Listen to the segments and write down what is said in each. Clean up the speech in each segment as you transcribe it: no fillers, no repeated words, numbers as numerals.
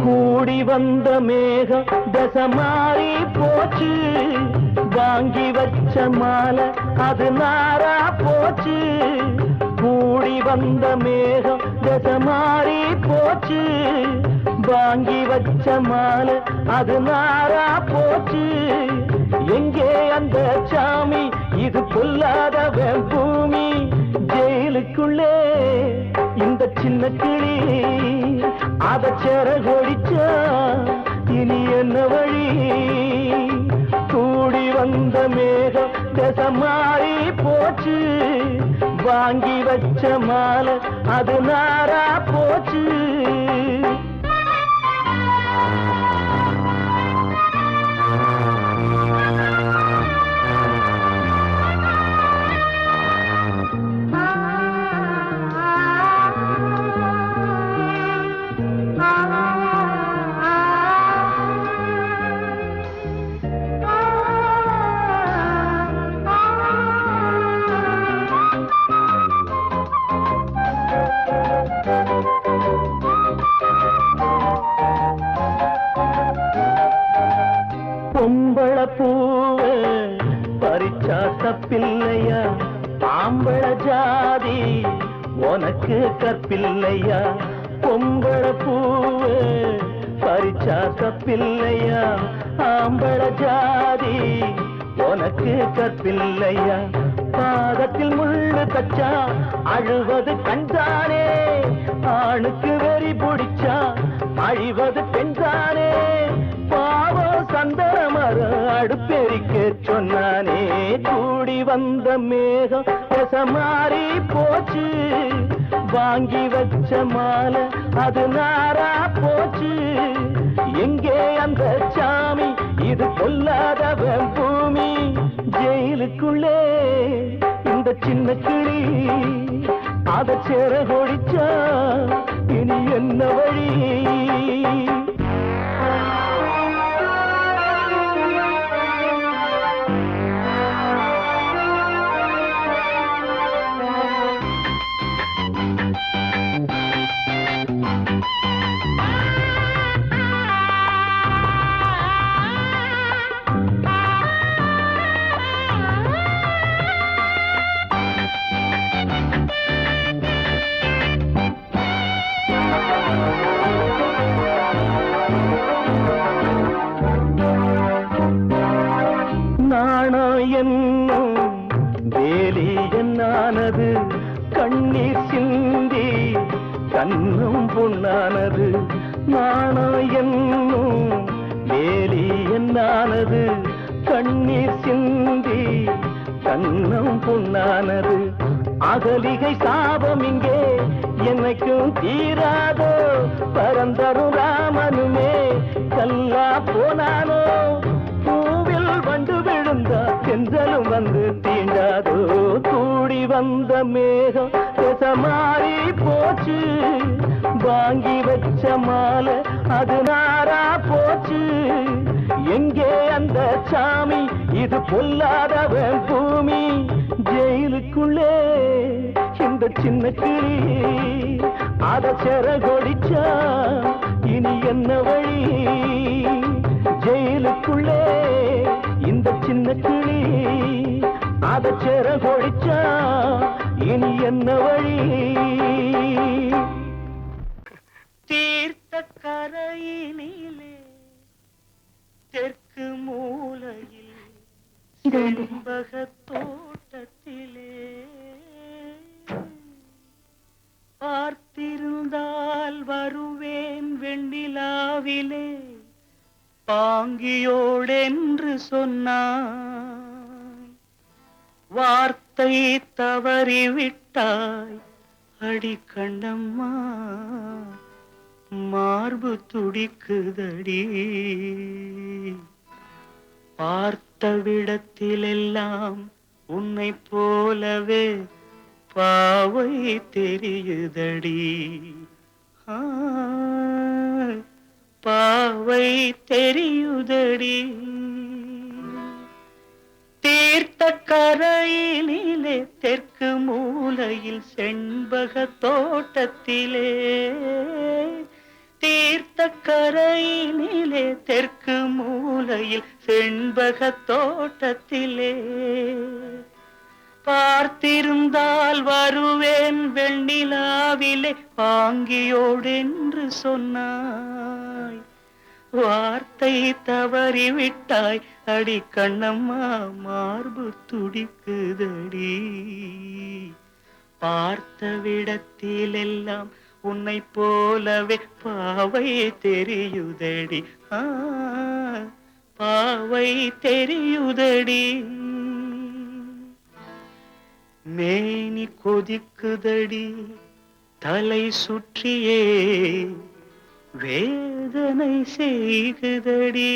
கூடி வந்த மேகம் தசை மாறி போச்சு, வாங்கி வச்ச மாலை அது நாரா போச்சு. கூடி வந்த மேகம் தசை மாறி போச்சு, வாங்கி வச்ச மாலை அது நாரா போச்சு. எங்கே அந்த சாமி, இது பொல்லாதவன் பூமி. ஜெயிலுக்குள்ளே இந்த சின்ன கிளி அத செரகொடிச்சா இனி என்ன வழி? கூடி வந்த மேகம் தசை மாறி போச்சு, வாங்கி வச்ச மாலை அது நாரா போச்சு. பொம்பள பூவ பறிச்சா தப்பில்லையா, ஆம்பள ஜாதி உனக்கு கற்பில்லையா. பொம்பள பூவ பறிச்சா தப்பில்லையா, ஆம்பள ஜாதி உனக்கு கற்பில்லையா. பாதத்தில் முள்ளு தச்சா அழுவது கண்தானே, ஆணுக்கு வெறி பிடிச்சா அழிவது பெண்தானே. பாவம் சந்தன மரம் அடுப்பெரிக்க சொன்னானே. கூடி வந்த மேகம் தசை மாறி போச்சு, வாங்கி வச்ச மாலை அது நாரா போச்சு. எங்கே அந்த சாமி, இது பொல்லாதவன் பூமி. ஜெயிலுக்குள்ளே இந்த சின்ன கிளி அத செரகொடிச்சா இனி என்ன வழி? என்னும் வேலி என்னானது, கண்ணீர் சிந்தி கண்ணும் பொன்னானது. நாணம் என்னும் வேலி என்னானது, கண்ணீர் சிந்தி கண்ணும் பொன்னானது. அகலிகை சாபம் இங்கே என்னைக்கும் தீராதோ, பரந்தரும் ராமனுமே கல்லா போனானோ. பூவில் வண்டு விழுந்தா செஞ்சலும் வந்து தீண்டாதோ. கூடி வந்த மேகம் தசை மாறி போச்சு, வாங்கி வச்ச மாலை அது நாரா போச்சு. எங்கே அந்த சாமி, இது பொல்லாதவன் பூமி. ஜெயிலுக்குள்ளே இந்த சின்ன கிளி அத செரகொடிச்சா இனி என்ன வழி? ஜெயிலுக்குள்ளே இந்த சின்ன கிளி அத செரகொடிச்சா இனி என்ன வழி? தீர்த்த கரையினிலே தெற்கு மூலையில் செண்பக தோட்டத்திலே பார்த்திருந்தால் வருவேன் வெண்ணிலாவிலே, பாங்கியோடென்று சொன்னாய். வார்த்தை தவறிவிட்டாய் அடி கண்ணம்மா, மார்பு துடிக்குதடி. பார்த்த விடத்திலெல்லாம் உன்னை போலவே பாவை தெரியுதடி. பாவை தெரியுதடி. தீர்த்த கரையினிலே தெற்கு மூலையில் செண்பக தோட்டத்திலே, தீர்த்த கரையினிலே தெற்கு மூலையில் செண்பக தோட்டத்திலே பார்த்திருந்தால் வருவேன் வெண்ணிலாவிலே பாங்கியோடென்று சொன்னாய். வார்த்தை தவறிவிட்டாய் அடி கண்ணம்மா, மார்பு துடிக்குதடி. பார்த்த விடத்திலெல்லாம் உன்னை போலவே பாவை தெரியுதடி. பாவை தெரியுதடி. மேனி கொதிக்குதடி, தலை சுற்றியே வேதனை செய்குதடி.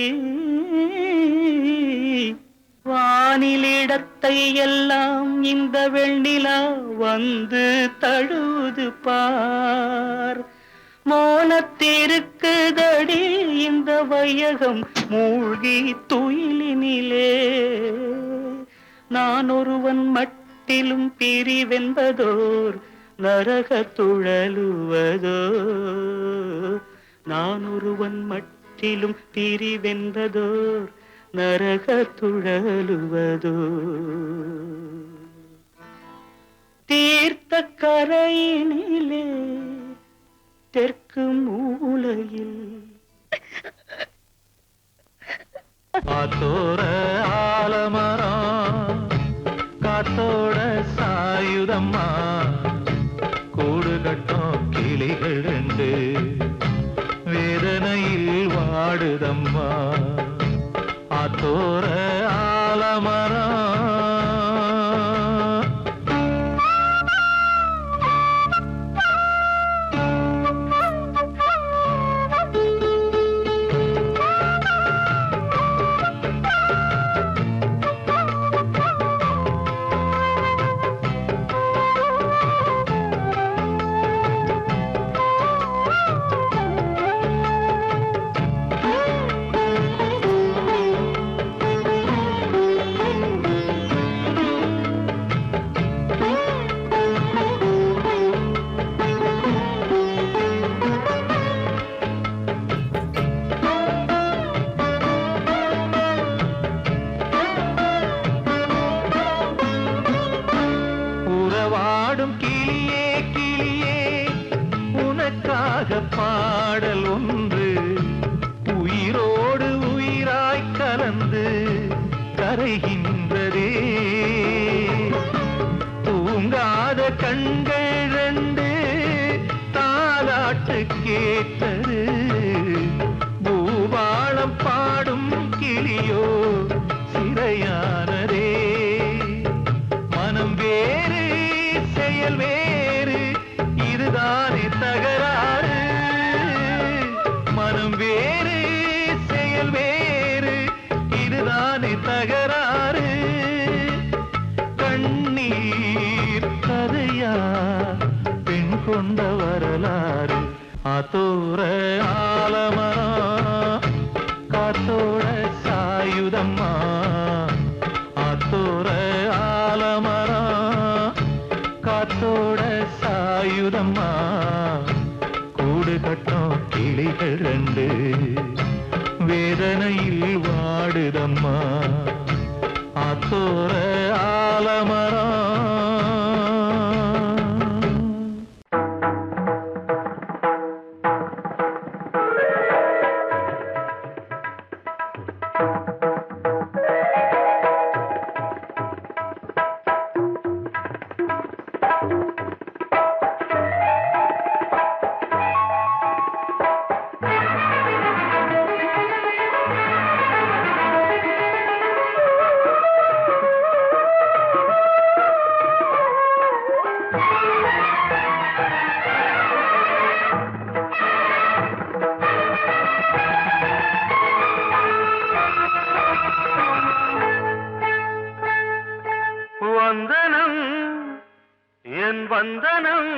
வானிலிடத்தை எல்லாம் இந்த வெண்ணிலா வந்து தழுவுது பார். மோனத்திருக்குதடி இந்த வையகம் மூழ்கி துயிலினிலே. நான் ஒருவன் மட்டிலும் பிரிவென்பதோர் நரக துழலுவதோ. நான் ஒருவன் மட்டிலும் பிரிவென்பதோர் நரக துழலுவதோ. தீர்த்த கரையினிலே தெற்கு மூலையில் காத்தோர ஆலமரம் காத்தோட சாயுதம்மா, கூடு கட்டும் கிளிகள் ரெண்டு வேதனையில் வாடுதம்மா. ஆத்தோர ஆலமரம் கிளியே கிளியே உனக்காக பாடல் ஒன்று உயிரோடு உயிராய் கலந்து கரைகின்றதே. தூங்காத கண்கள் ரெண்டு தாலாட்டு கேட்டது. பூபாளம் பாடும் கிளியோ சிறையானதே. மனம் வேறு செயல் வேறு, இதுதானே தகராறு. மனம் வேறு செயல் வேறு, இதுதானே தகராறு. கண்ணீர் கதையா பெண் கொண்ட வரலாறு. ஆத்தோர ஆலமரம் காத்தோட சாயுதம்மா. ஆத்தோர ஆலமரம் காத்தோட சாயுதம்மா, கூடு கட்டும் கிளிகள் ரெண்டு வேதனையில் வாடுதம்மா. ஆத்தோர ஆலமரம் வந்தனம் என் வந்தனம்,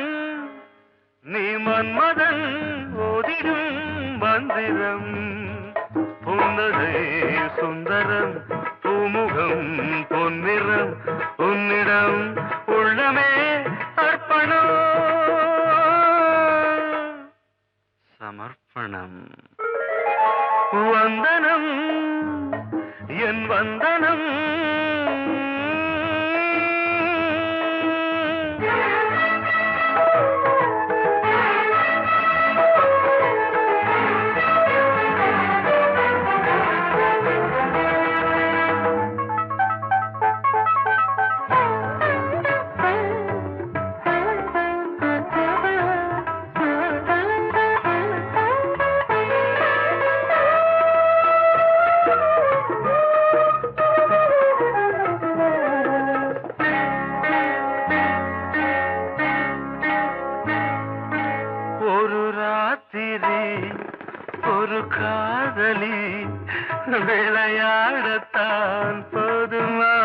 நீ மன்மதன் ஓதிடும் மந்திரம். புன்னகை சுந்தரம், பூமுகம் பொன்னிறம், உன்னிடம் உள்ளமே அர்ப்பணம் சமர்ப்பணம். சமர்ப்பணம். வந்தனம் என் வந்தனம். ஒரு காதலி விளையாடத்தான் போதுமா?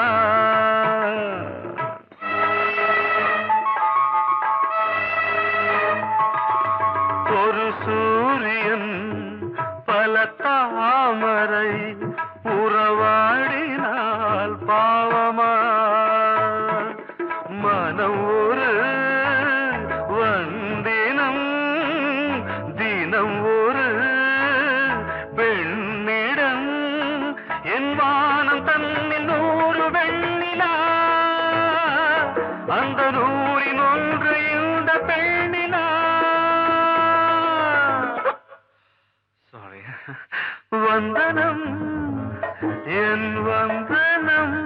ஒரு சூரியன் பல தாமரை உறவாடினால் பாவமா? மனம் ஒரு வந்தினம் தினம் ஒரு பெண்ணிடம் என் வானம் தன்னில் 100 வெண்ணிலா அந்த 100இன் ஒன்று இந்த பெண்ணிலா. சாரி. வந்தனம் என் வந்தனம்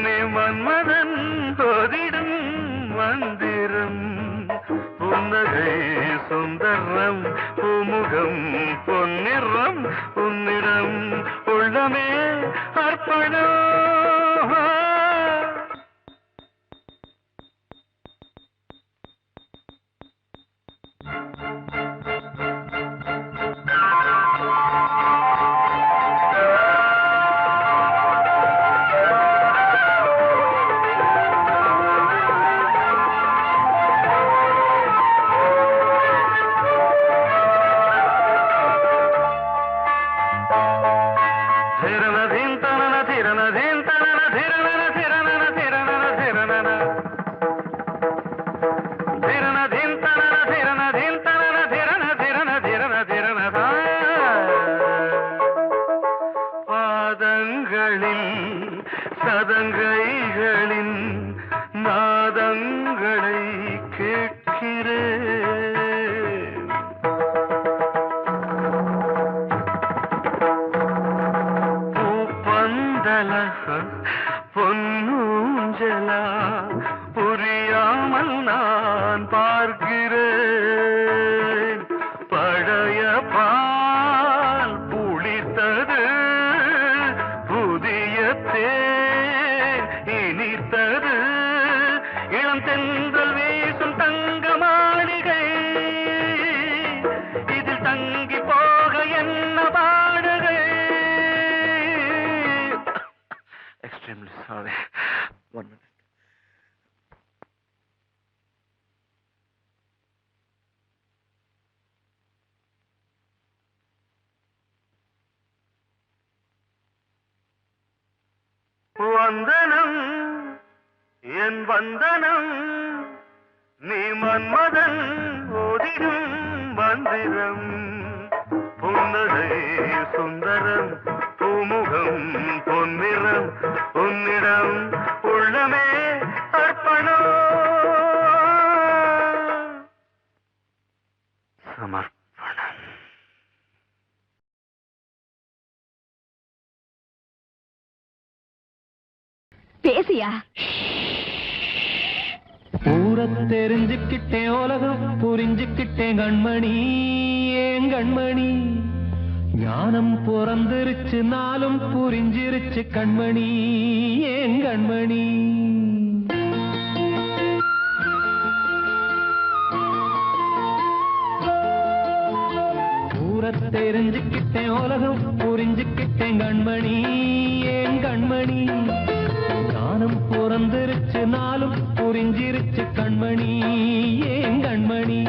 நீ மன்மதன் ஓதிடும் மந்திரம். புன்னகை சுந்தரம் பூமுகம் பொன்னிறம் உன்னிடம் உள்ளமே அர்ப்பணம். பாதங்களில் சதங்கைகளின் நாதங்களை கேட்கிறேன். பூப்பந்தல பொன்னூஞ்சலா புரியாமல் நான் பார்க்கிறேன். பழைய பால் புளித்தது புதிய தேன் இனித்தது இளம் தென்றல் வீசும் தங்க மாளிகை இதில் தங்கி போக என்ன பாடுகை. Extremely sorry. 1 minute. வந்தனம் என் வந்தனம் நீ மன்மதன் ஓதிடும் மந்திரம். புன்னகை சுந்தரம் பூமுகம் பொன்னிறம் உன்னிடம் உள்ளமே அர்ப்பணம். சமர்ப்பணம். பேசியா? ஊரை தெரிஞ்சுக்கிட்டேன் உலகம் புரிஞ்சுக்கிட்டேன் கண்மணி ஏன் கண்மணி. ஞானம் பிறந்திருச்சு நாளும் புரிஞ்சிருச்சு கண்மணி ஏன் கண்மணி. ஊரை தெரிஞ்சுக்கிட்டேன் உலகம் புரிஞ்சுக்கிட்டேன் கண்மணி ஏன் கண்மணி. ஞானம் பிறந்திருச்சு நாளும் புரிஞ்சிருச்சு கண்மணி ஏன் கண்மணி.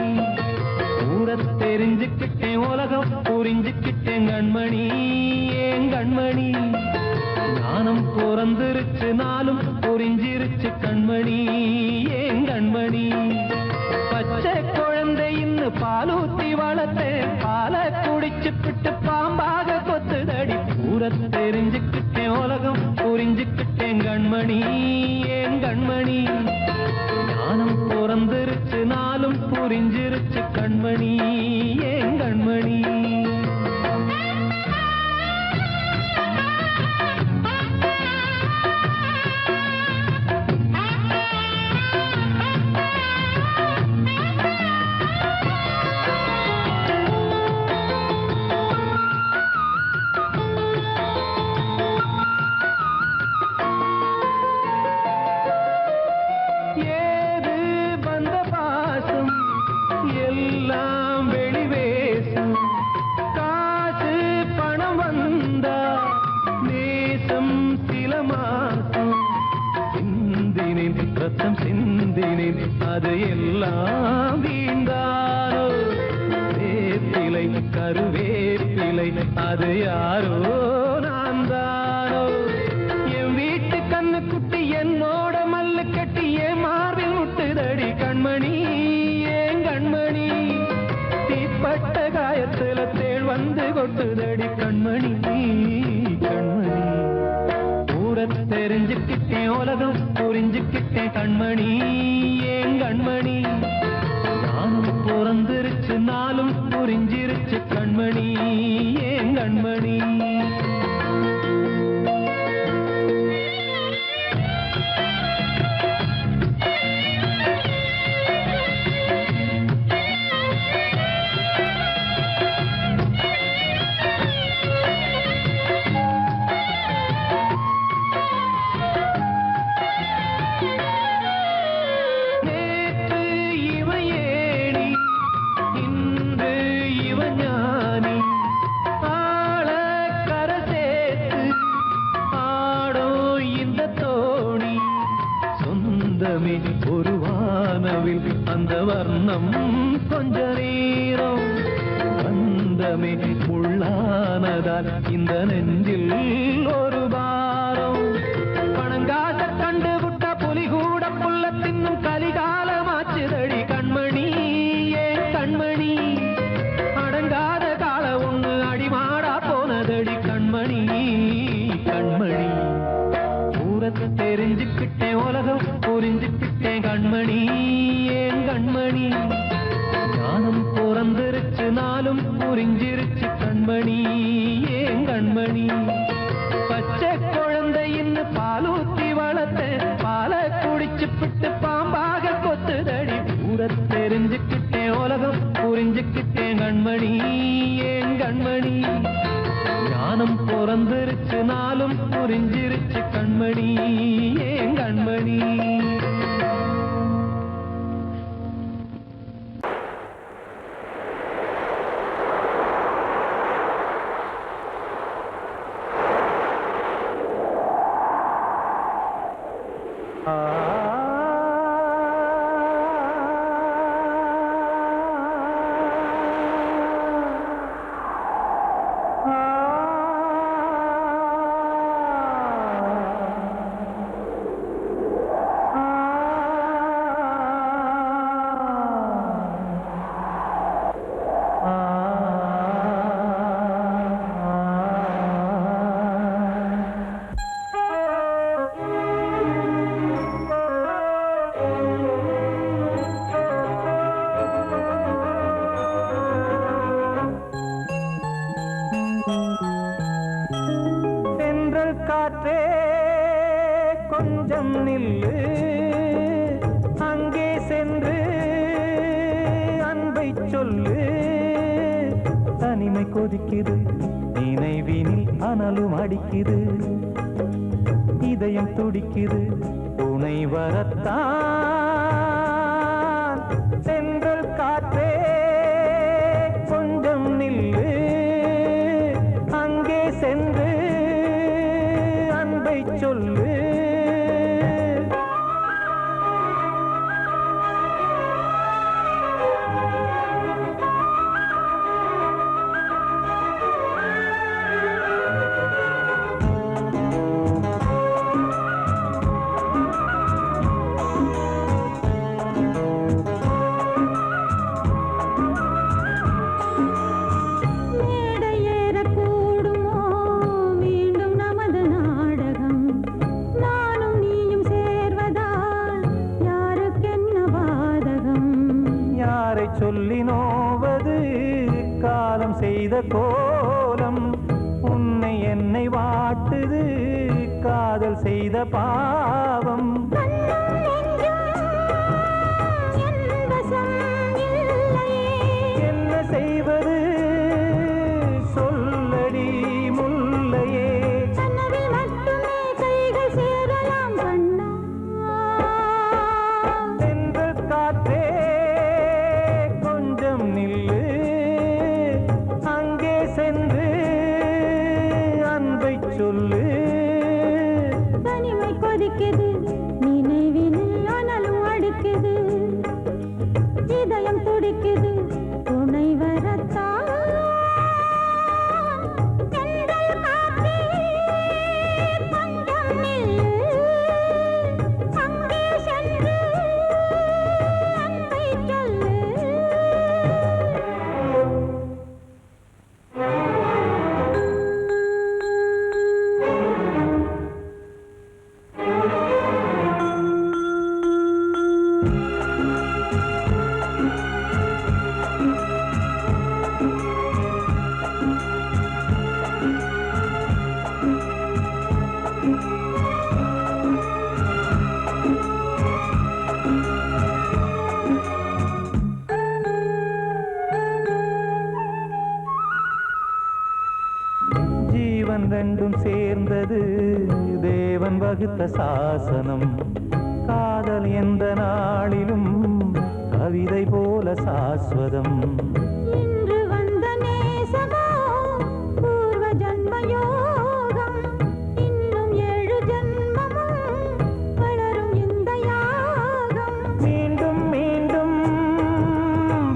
ஊரை தெரிஞ்சுக்கிட்டேன் உலகம் புரிஞ்சுக்கிட்டேன் கண்மணி ஏன் கண்மணி. ஞானம் பிறந்திருச்சு நாளும் புரிஞ்சிருச்சு கண்மணி ஏன் கண்மணி. பச்சை குழந்தை இன்னும் பாலூத்தி வளர்த்தேன் பால் விட்டு பாம்பாக கொத்துதடி. ஊர தெரிஞ்சுக்கிட்டேன் உலகம் புரிஞ்சுக்கிட்டேன் கண்மணி ஏன் கண்மணி. ஞானம் பிறந்திருச்சு நாளும் புரிஞ்சிருச்சு கண்மணி ஏன் கண்மணி. அது எல்லாம் வீண்டானோ வேப்பிலை கருவேப்பிலை அது யாரோ நான் தானோ. என் வீட்டு கண்ணு குட்டி என்னோட மல்லு கட்டி என் மார்பில் முட்டுதடி கண்மணி ஏன் கண்மணி. தீப்பட்ட காயத்துல தேள் வந்து கொட்டுதடி கண்மணி கண்மணி. ஊர தெரிஞ்சுக்கிட்டேன் உலகம் புரிஞ்சுக்கிட்டேன் கண்மணி ஏன் கண்மணி. நானும் பிறந்திருச்சு நாளும் புரிஞ்சிருச்சு கண்மணி ஏன் கண்மணி. ஒரு வானவில் அந்த வர்ணம் கொஞ்ச நேரம் வந்தமே உள்ளானதால் இந்த நெஞ்சில் ஒரு பாரம். பணங்காச கண்டு விட்ட புலி கூட புல்ல தின்னும் கலிகாலமாச்சுதடி கண்மணி ஏன் கண்மணி. அடங்காத கால ஒண்ணு அடிமாடா போனதடி கண்மணி கண்மணி. ஊரத்தை தெரிஞ்சுக்கிட்டேன் உலகம் புரிஞ்சுக்கிட்டேன் கண்மணி ஏன் கண்மணி. ஞானம் பிறந்திருச்சு நாளும் புரிஞ்சிருச்சு கண்மணி ஏன் கண்மணி. பச்சை குழந்தையின்னு பாலூத்தி வளர்த்த பாலை குடிச்சு பிட்டு பாம்பாக கொத்துதடி. ஊர தெரிஞ்சுக்கிட்டேன் உலகம் புரிஞ்சுக்கிட்டேன் கண்மணி ஏன் கண்மணி. ஞானம் பிறந்திருச்சு நாளும் புரிஞ்சிருச்சு கண்மணி ஏன் கண்மணி. காற்றே கொஞ்சம் நில்லு, அங்கே சென்று அன்பை சொல்லு. தனிமை கொதிக்குது, நினைவினில் அனலும் அடிக்குது, இதயம் துடிக்குது துணை வரத்தான். சென்றல் காற்றே கொஞ்சம் நில்லு, அங்கே சென்று அன்பை சொல்லு. காதலை சொல்லி நோவது காலம் செய்த கோலம். உன்னை என்னை வாட்டுது காதல் செய்த பாவம். என்ன செய்வது சொல்லடி முல்லையே. தென்றல் காற்றே கொஞ்சம் நில்லு, அங்கே சென்று அன்பை சொல்லு. தனிமை கொதிக்குது நினைவினில் அனலும் அடிக்குது, இதயம் துடிக்குது துணை வரத்தான். தென்றல் காற்றே கொஞ்சம் நில்லு, அங்கே சென்று அன்பை சொல்லு. ஜீவன் ரெண்டும் சேர்ந்தது தேவன் வகுத்த சாசனம். காதல் எந்த நாளிலும் கவிதை போல சாஸ்வதம். இன்று வந்த நேசமோ பூர்வ ஜன்ம யோகம், இன்னும் 7 ஜன்மமும் வளரும் இந்த யாகம். மீண்டும் மீண்டும்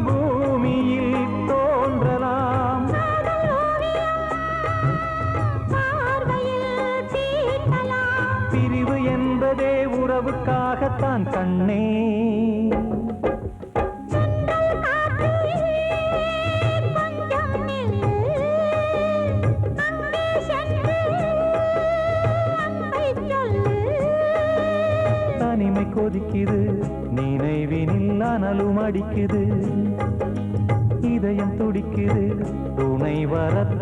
பூமியில் தோன்றலாம், காதல் ஓவியம் பார்வையில் தீட்டலாம். பிரிவு என்பதே உறவுக்காகத்தான் கண்ணே. தென்றல் காற்றே கொஞ்சம் நில்லு, அங்கே சென்று அன்பை சொல்லு. தனிமை கொதிக்குது நினைவினில் அனலும் அடிக்குது, இதயம் துடிக்குது துணை வரத்தான்.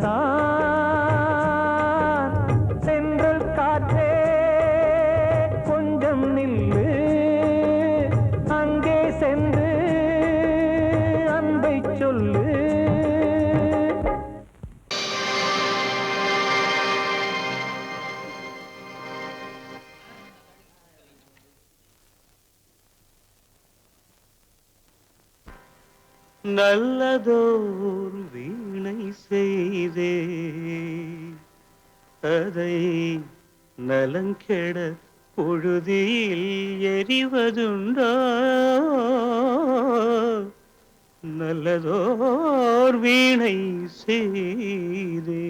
தென்றல் காற்றே கொஞ்சம் நில்லு, அங்கே சென்று அன்பை சொல்லு. நல்லதோர் வீணை செய்தே அதை நலங்கெட பொழுதில் எறிவதுண்டோ. நல்லதோர் வீணை செய்தே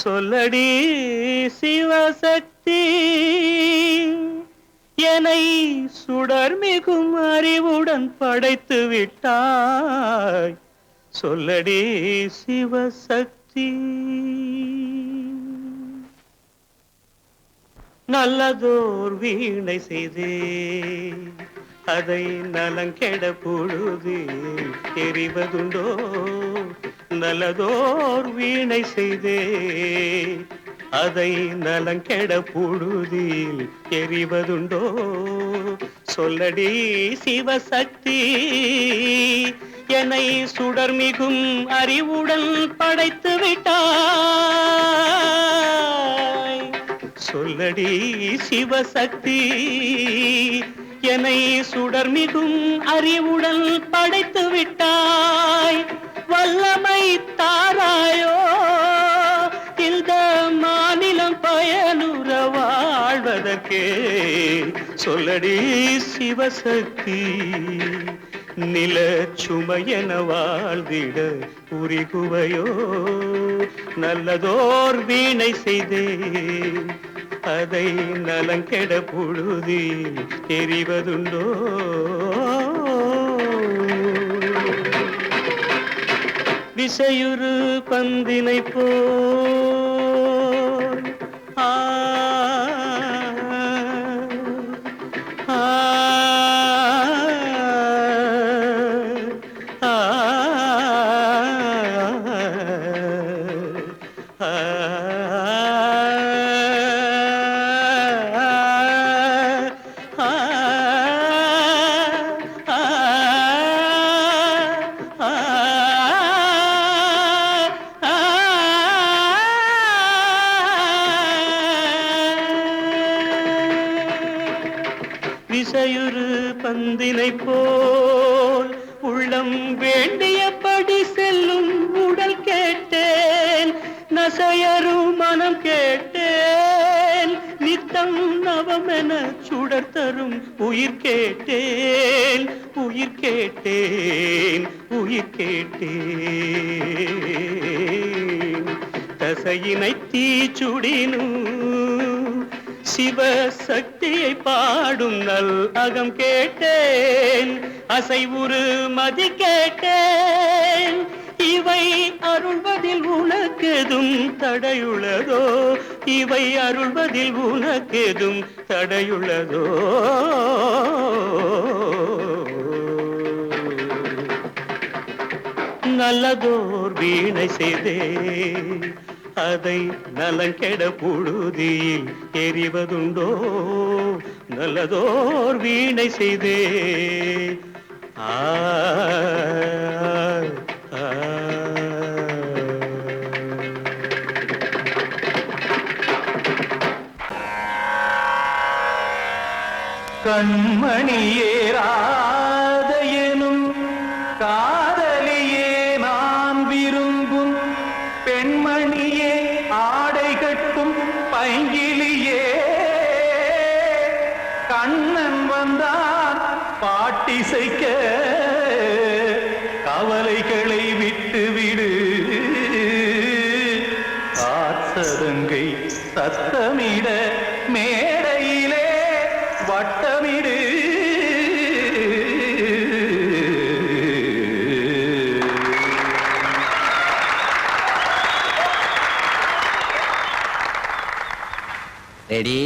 சொல்லடி சிவசக்தி, என்னை சுடர்மிகும் அறிவுடன் படைத்து விட்டாய். சொல்லடி சிவசக்தி. நல்லதோர் வீணை செய்தே அதை நலங்கெட பொழுது எறிவதுண்டோ. நல்லதோர் வீணை செய்தே அதை நலங்கெட பொழுதில் எறிவதுண்டோ. சொல்லடி சிவசக்தி, என்னை சுடர்மிகும் அறிவுடன் படைத்து விட்டாய். சொல்லடி சிவசக்தி, என்னை சுடர்மிகும் அறிவுடன் படைத்து விட்டாய். வல்லமை தாராயோ இந்த மாநிலம் பயனுற வாழ்வதற்கே. சொல்லடி சிவசக்தி, நில சுமையென வாழ்ந்திட உரிகுவையோ. நல்லதோர் வீணை செய்தே அதை நலங்கெட பொழுதில் எறிவதுண்டோ. விசையுறு பந்தினை போல் பந்தினை போல் உள்ளம் வேண்டியபடி செல்லும் உடல் கேட்டேன், நசையரும் மனம் கேட்டேன், நித்தம் நவமென சுடர் தரும் உயிர் கேட்டேன், உயிர் கேட்டேன், உயிர் கேட்டேன். தசையினை தீச்சுடினும் சிவசக்தியை பாடும் நல் அகம் கேட்டேன், அசைவுறு மதி கேட்டேன். இவை அருள்வதில் உனக்கெதும் தடையுள்ளதோ, இவை அருள்வதில் உனக்கெதும் தடையுள்ளதோ? நல்லதோர் வீணை செய்தே அதை நலங்கெட புழுதியில் எறிவதுண்டோ, நல்லதோர் வீணை செய்தே. ஆ கண்மணியேராத எனும் காதலியே நான் விரும்பும் பெண்மணியே, ஆடை கட்டும் பைங்கிலியே, கண்ணன் வந்தான் பாட்டிசைக்க கவலைகளை விட்டுவிடு, ஆசதங்கை சத்தமிட மேடையிலே வட்டமிடு. ரெடி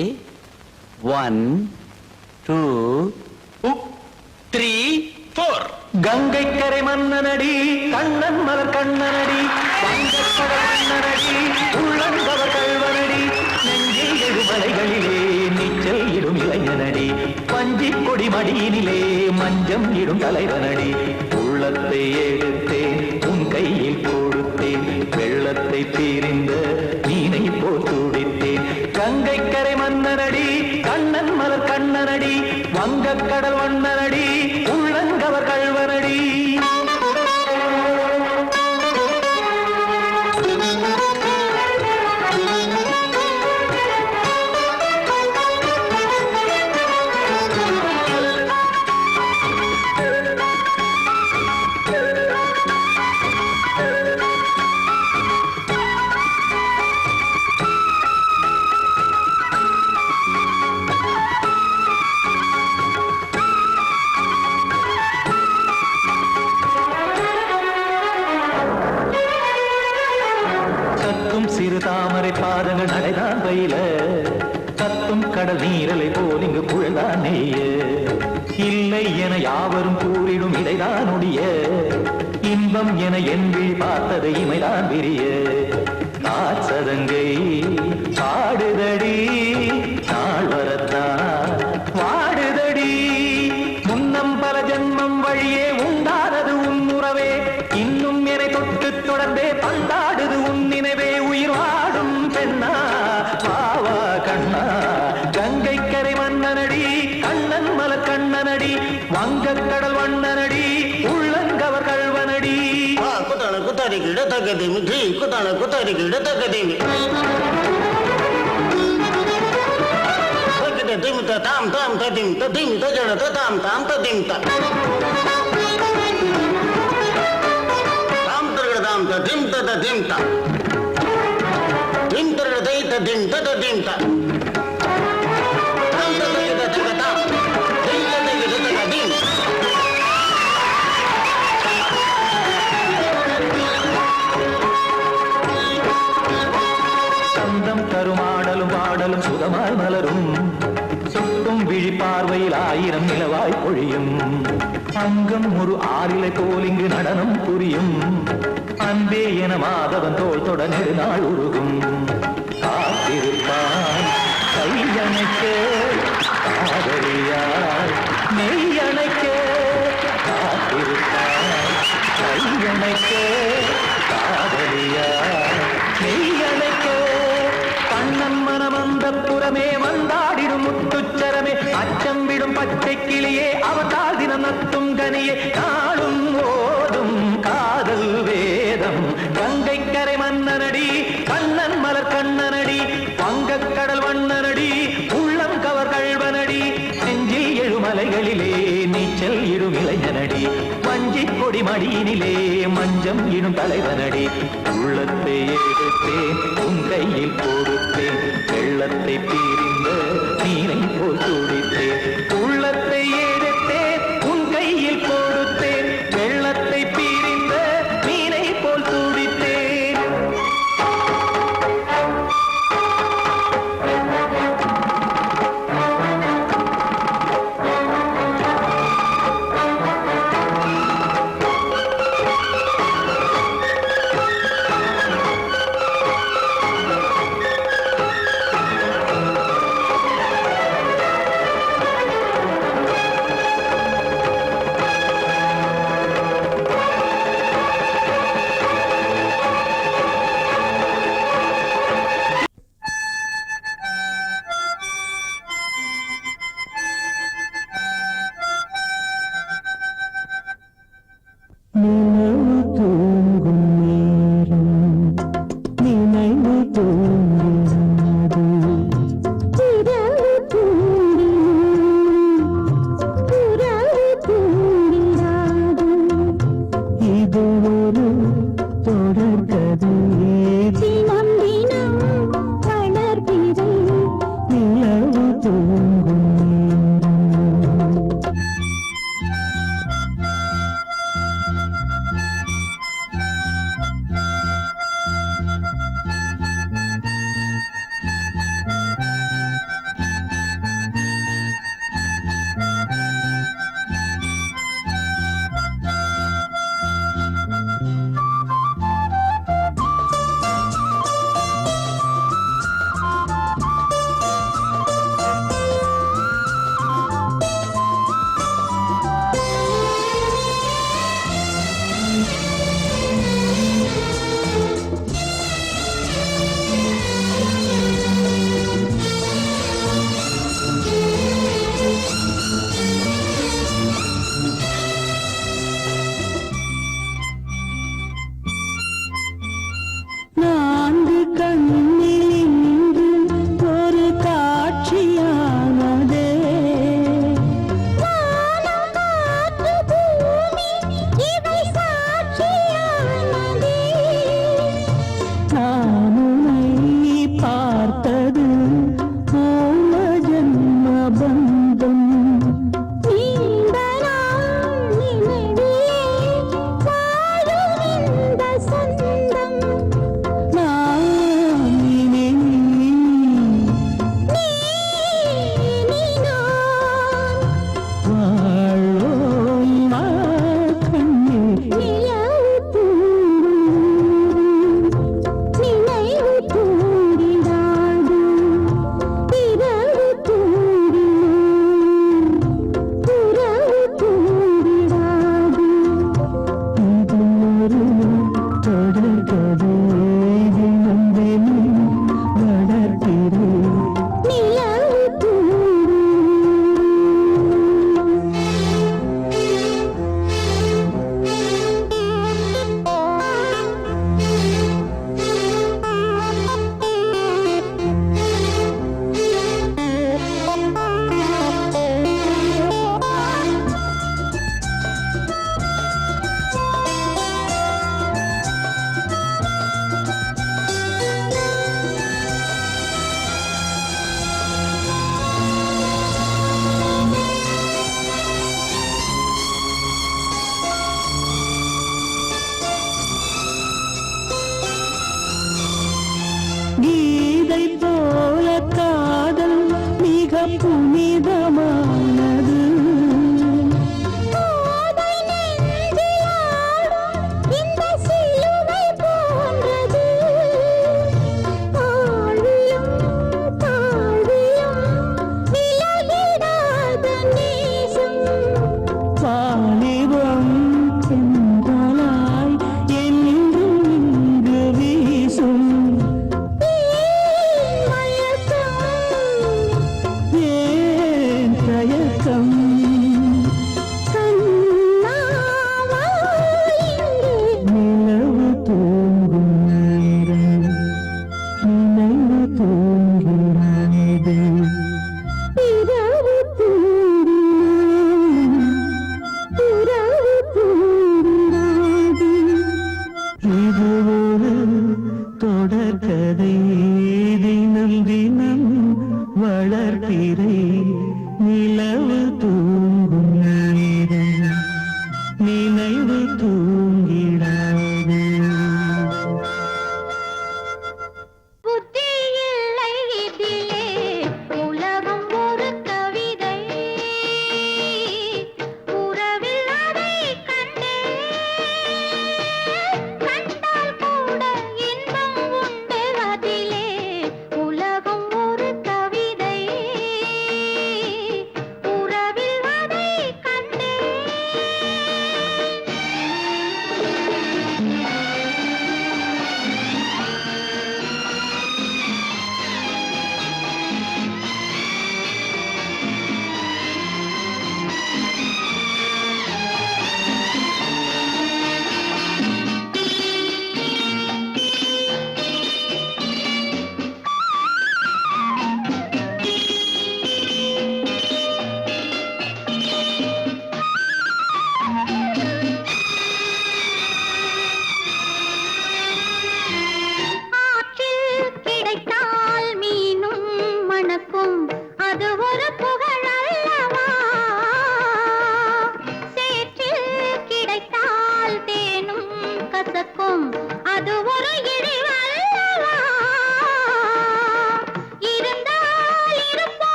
1 2 3 4. கங்கை கரை மன்னனடி கண்ணன் மலர் கண்ணனடி, வங்கக்கடல் மன்னனடி உள்ளங்கவர் கல்வனடி, நெஞ்சில் எழுமலைகளிலே நீச்சல் இடும் இளைஞனடி, பஞ்சிக் கொடி மடியினிலே மஞ்சம் இடும் தலைவனடி. உள்ளத்தை எடுத்தேன் உன் கையில் கொடுத்தேன், வெள்ளத்தை பிரிந்த மீனை போல் துடித்தேன். கங்கை கரை மன்னனடி கண்ணன் மலர் கண்ணனடி, வங்கக்கடல் வண்ணனடி உள்ளங்கவர் கல்வனடி. சிறு தாமரை பாதங்கள் நடைதான் பயில, கத்தும் கடல் நீரலை போல் இங்கு புழல்தான் நெய்ய, இல்லை என யாவரும் கூறிடும் இடைதான் ஒடிய, இன்பம் என என்பி பார்த்ததை இமைதான் விரிய. நாச்சதங்கை பாடுதடி நாள் வரத்தான் வாடுதடி, முன்னம் பல ஜென்மம் வழியே உண்டானது உன் உறவே, இன்னும் என்னை தொட்டு தொடர்ந்தே பந்தாடுது உன் நினைவே. உயிர் வாடும் பெண்ணா பாவா கண்ணா, கங்கை கரை மன்னனடி கண்ணன் மலர் கண்ணனடி, வங்கக்கடல் வண்ணனடி உள்ளங்கவர் கல்வனடி. குத்தான குத்தாரிக்கு இடத்தக்கதேமி ஜி, குத்தான குத்தாரிக்கு இடத்தக்கதேமி திம் தாம் தாம் ததிம் ததிம் தஜட தாம் தாம் ததிம் தாம் தாம் ததிம் ததிம் தாம் திம் தரட தை ததிம் ததிம் தாம் தாம் ததிம் ததிம் தாம் திம் ததிம் ததிம். சந்தம் கருமாடலும் பாடலும் சுகமாய் மலரும், சுட்டும் விழி பார்வையில் ஆயிரம் நிலவாய் பொழியும், அங்கம் ஒரு ஆறிலை போல் இங்கு நடனம் புரியும், அன்பே என மாதவன் தோள் தொட நெடுநாள் உருகும். காத்திருப்பான் கையணைக்க காதலியார் மெய்யணைக்க, காத்திருப்பான் கையணைக்க காதலியார் மெய்யணைக்க. கண்ணன் மனம் அந்த புறமே வந்தாடிடும் முத்துச்சரமே, அச்சம் விடும் பச்சை கிளியே அவர் தனியே நாளும் ஓதும் காதல் வேதம் கங்கைக்கரை மன்னனடி கண்ணன் மலர் கண்ணனடி வங்கக்கடல் வண்ணனடி உள்ளம் கவர் கழ்வனடி நெஞ்சில் எழுமலைகளிலே நீச்சல் இடும் இளைஞனடி வஞ்சிக் கொடி மடியினிலே மஞ்சம் இடும் தலைவனடி உள்ளத்தை எடுத்தேன் உன் கையில் கொடுத்தேன் வெள்ளத்தை பிரிந்த நீரை போல் துடித்தேன் உள்ளத்தை எடுத்தேன் உன் கையில் கொடுத்தேன் வெள்ளத்தை பிரிந்த நீரை போல் துடித்தேன் நினைவு தூங்கும் நேரம் நினைவு தூங்காது இரவு தூங்கினும் புறவு தூங்கிடாது இது ஒரு தொடர்கதை தினம் தினம் வளர்பிறை நிலவு தூங்கும் நேரம்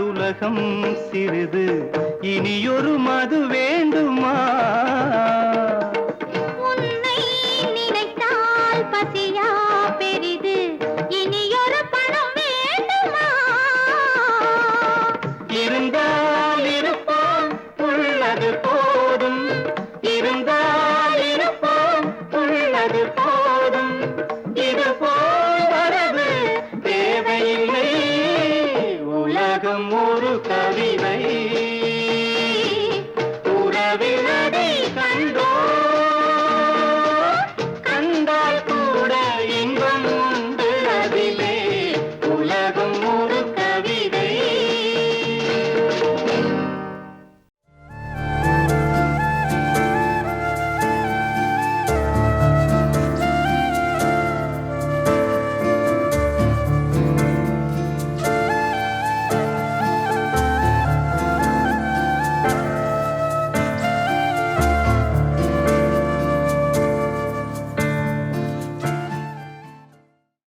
உலகம் சிறிது இனியொரு மது வேண்டும்